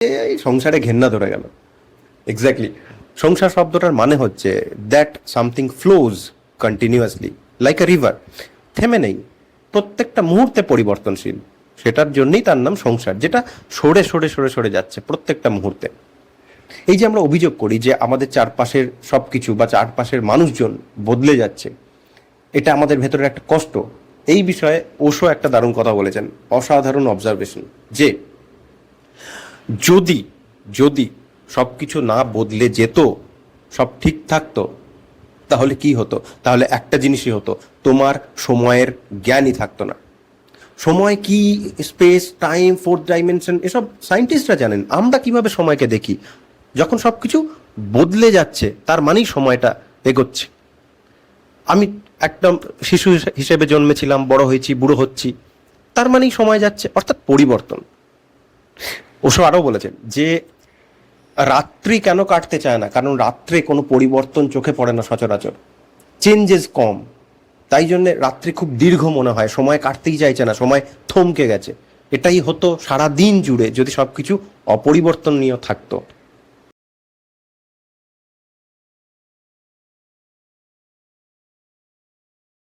এই সংসারে ঘেন্না ধরে গেল। এক্স্যাক্টলি, সংসার শব্দটার মানে হচ্ছে that something flows continuously like a river, থেমে নেই, প্রত্যেকটা মুহূর্তে পরিবর্তনশীল। সেটার জন্যই তার নাম সংসার, যেটা সরে সরে সরে সরে যাচ্ছে প্রত্যেকটা মুহূর্তে। এই যে আমরা অভিযোগ করি যে আমাদের চারপাশের সবকিছু বা চারপাশের মানুষজন বদলে যাচ্ছে, এটা আমাদের ভেতরের একটা কষ্ট। এই বিষয়ে ওশো একটা দারুণ কথা বলেছেন, অসাধারণ অবজারভেশন, যে যদি যদি সবকিছু না বদলে যেত, সব ঠিক থাকতো, তাহলে কি হতো? তাহলে একটা জিনিসই হতো, তোমার সময়ের জ্ঞানই থাকতো না। সময় কি, স্পেস, টাইম, ফোর্থ ডাইমেনশন, এসব সায়েন্টিস্টরা জানেন। আমরা কিভাবে সময়কে দেখি? যখন সবকিছু বদলে যাচ্ছে তার মানেই সময়টা এগোচ্ছে। আমি একদম শিশু হিসেবে জন্মেছিলাম, বড় হয়েছি, বুড়ো হচ্ছি, তার মানেই সময় যাচ্ছে, অর্থাৎ পরিবর্তন। ওশো আরও বলেছেন যে রাত্রি কেন কাটতে চায় না, কারণ রাত্রে কোনো পরিবর্তন চোখে পড়ে না সচরাচর, চেঞ্জেস কম, তাই জন্যে রাত্রি খুব দীর্ঘ মনে হয়, সময় কাটতেই চাইছে না, সময় থমকে গেছে। এটাই হতো সারা দিন জুড়ে যদি সবকিছু অপরিবর্তনীয় থাকতো।